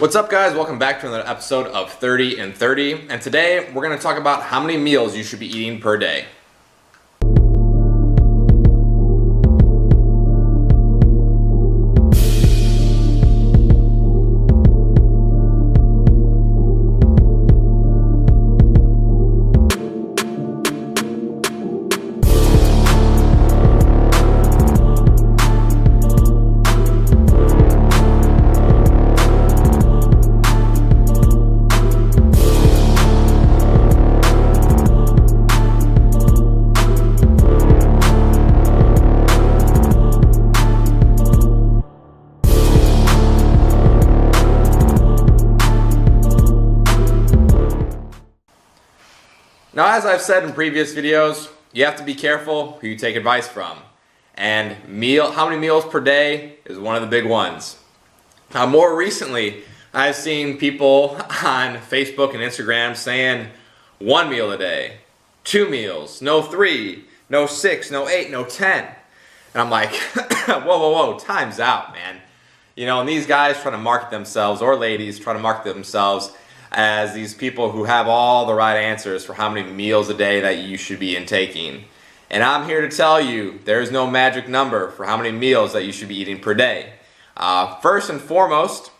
What's up, guys? Welcome back to another episode of 30 and 30, and today we're going to talk about how many meals you should be eating per day. Now, as I've said in previous videos, you have to be careful who you take advice from. And how many meals per day is one of the big ones. More recently, I've seen people on Facebook and Instagram saying 1 meal a day, 2 meals, no 3, no 6, no 8, no 10. And I'm like, whoa, time's out, man. You know, and these guys trying to market themselves, or ladies trying to market themselves as these people who have all the right answers for how many meals a day that you should be intaking. And I'm here to tell you, there's no magic number for how many meals that you should be eating per day. First and foremost,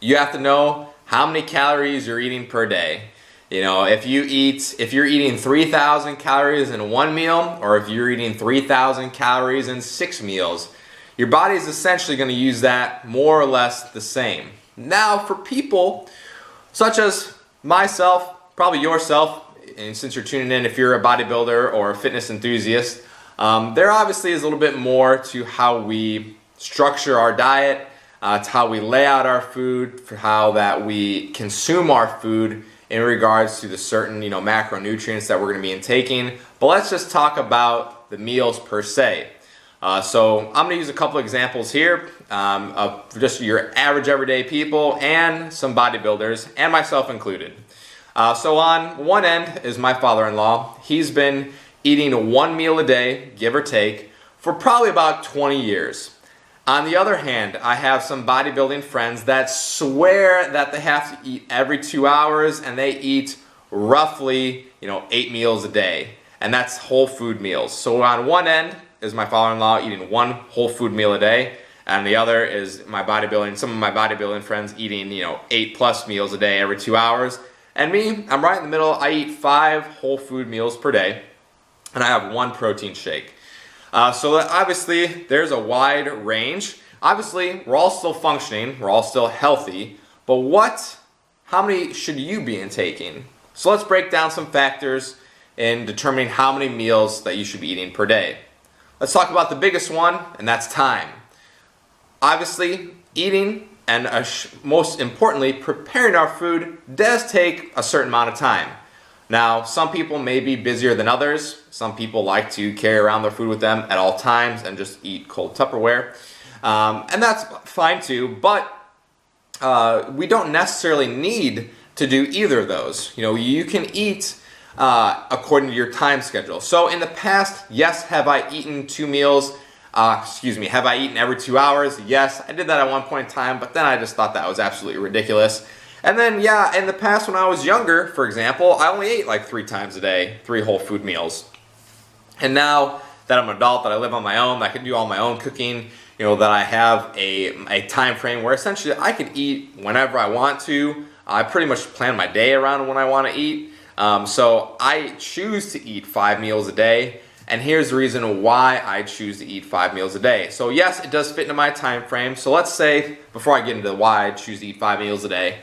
you have to know how many calories you're eating per day. You know, if you're eating 3,000 calories in one meal, or if you're eating 3,000 calories in 6 meals, your body is essentially going to use that more or less the same. Now, for people such as myself, probably yourself, and since you're tuning in, if you're a bodybuilder or a fitness enthusiast, there obviously is a little bit more to how we structure our diet, to how we lay out our food, for how that we consume our food in regards to the certain, macronutrients that we're going to be intaking. But let's just talk about the meals per se. So I'm going to use a couple examples here of just your average everyday people and some bodybuilders, and myself included. So on one end is my father-in-law. He's been eating 1 meal a day, give or take, for probably about 20 years. On the other hand, I have some bodybuilding friends that swear that they have to eat every 2 hours, and they eat roughly, 8 meals a day, and that's whole food meals. So on one end is my father-in-law eating 1 whole food meal a day, and the other is some of my bodybuilding friends eating, 8+ meals a day every 2 hours. And me, I'm right in the middle. I eat 5 whole food meals per day, and I have 1 protein shake. So obviously, there's a wide range. Obviously, we're all still functioning, we're all still healthy, but how many should you be intaking? So let's break down some factors in determining how many meals that you should be eating per day. Let's talk about the biggest one, and that's time. Obviously, eating and most importantly, preparing our food does take a certain amount of time. Now, some people may be busier than others. Some people like to carry around their food with them at all times and just eat cold Tupperware. And that's fine too, but we don't necessarily need to do either of those. You can eat according to your time schedule. So in the past, yes, have I eaten 2 meals? Have I eaten every 2 hours? Yes, I did that at one point in time, but then I just thought that was absolutely ridiculous. And then, in the past when I was younger, for example, I only ate like 3 times a day, 3 whole food meals. And now that I'm an adult, that I live on my own, that I can do all my own cooking, that I have a time frame where essentially I can eat whenever I want to. I pretty much plan my day around when I want to eat. So I choose to eat 5 meals a day, and here's the reason why I choose to eat 5 meals a day. So yes, it does fit into my time frame. So let's say, before I get into why I choose to eat 5 meals a day,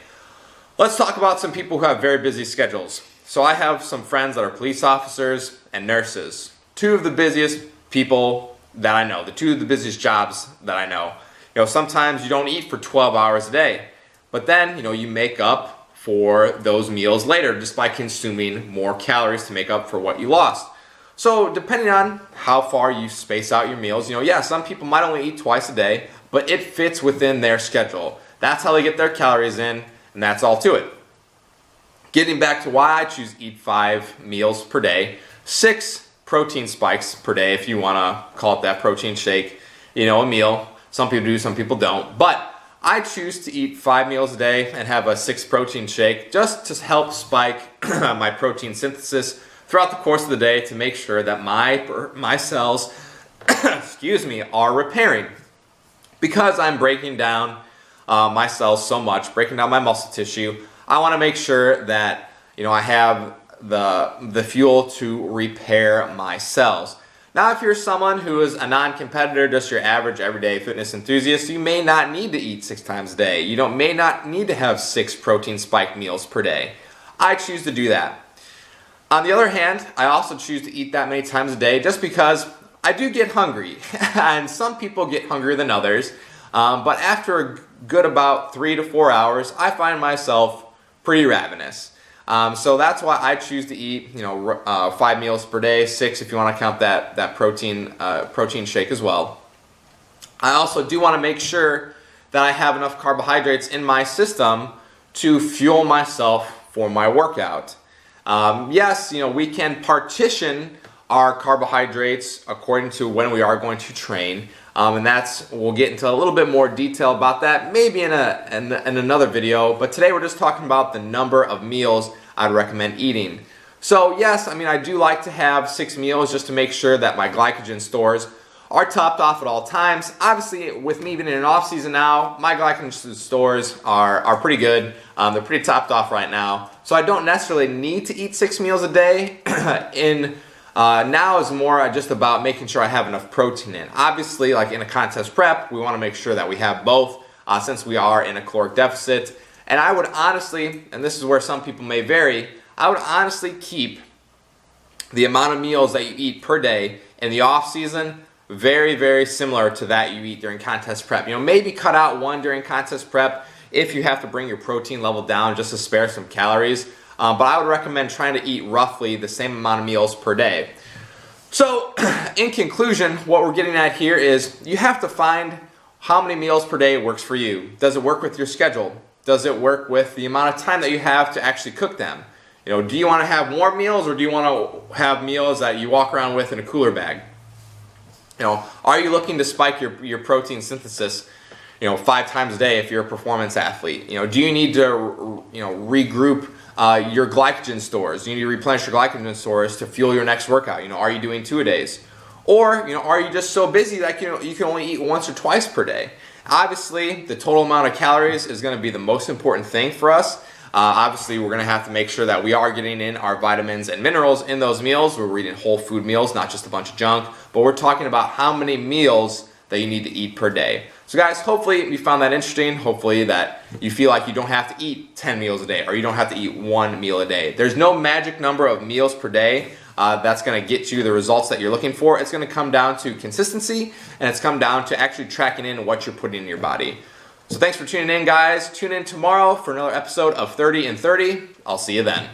let's talk about some people who have very busy schedules. So I have some friends that are police officers and nurses. 2 of the busiest people that I know, the 2 of the busiest jobs that I know. Sometimes you don't eat for 12 hours a day, but then, you make up for those meals later just by consuming more calories to make up for what you lost. So depending on how far you space out your meals, some people might only eat twice a day, but it fits within their schedule. That's how they get their calories in, and that's all to it. Getting back to why I choose to eat 5 meals per day, 6 protein spikes per day, if you want to call it that, protein shake, a meal. Some people do, some people don't. But I choose to eat 5 meals a day and have a 6 protein shake just to help spike my protein synthesis throughout the course of the day to make sure that my cells excuse me, are repairing. Because I'm breaking down my cells so much, breaking down my muscle tissue, I want to make sure that I have the fuel to repair my cells. Now, if you're someone who is a non-competitor, just your average everyday fitness enthusiast, you may not need to eat 6 times a day. You may not need to have 6 protein spike meals per day. I choose to do that. On the other hand, I also choose to eat that many times a day just because I do get hungry. And some people get hungrier than others. But after a good about 3 to 4 hours, I find myself pretty ravenous. So that's why I choose to eat, 5 meals per day, 6 if you want to count that protein shake as well. I also do want to make sure that I have enough carbohydrates in my system to fuel myself for my workout. Yes, we can partition our carbohydrates according to when we are going to train, and we'll get into a little bit more detail about that maybe in another video, but today we're just talking about the number of meals I'd recommend eating. So yes, I do like to have 6 meals just to make sure that my glycogen stores are topped off at all times. Obviously, with me being in an off season now, my glycogen stores are pretty good. They're pretty topped off right now, so I don't necessarily need to eat 6 meals a day. Now is more just about making sure I have enough protein in. Obviously, like in a contest prep, we want to make sure that we have both since we are in a caloric deficit. And I would honestly, and this is where some people may vary, I would honestly keep the amount of meals that you eat per day in the off season very, very similar to that you eat during contest prep. Maybe cut out one during contest prep if you have to bring your protein level down just to spare some calories. But I would recommend trying to eat roughly the same amount of meals per day. So, in conclusion, what we're getting at here is you have to find how many meals per day works for you. Does it work with your schedule? Does it work with the amount of time that you have to actually cook them? Do you want to have more meals, or do you want to have meals that you walk around with in a cooler bag? Are you looking to spike your protein synthesis 5 times a day if you're a performance athlete? Do you need to regroup your glycogen stores? You need to replenish your glycogen stores to fuel your next workout. Are you doing 2-a-days? Or are you just so busy that you can only eat once or twice per day? Obviously, the total amount of calories is going to be the most important thing for us. Obviously, we're going to have to make sure that we are getting in our vitamins and minerals in those meals. We're eating whole food meals, not just a bunch of junk. But we're talking about how many meals that you need to eat per day. So guys, hopefully you found that interesting. Hopefully that you feel like you don't have to eat 10 meals a day, or you don't have to eat 1 meal a day. There's no magic number of meals per day that's going to get you the results that you're looking for. It's going to come down to consistency, and it's come down to actually tracking in what you're putting in your body. So thanks for tuning in, guys. Tune in tomorrow for another episode of 30 and 30. I'll see you then.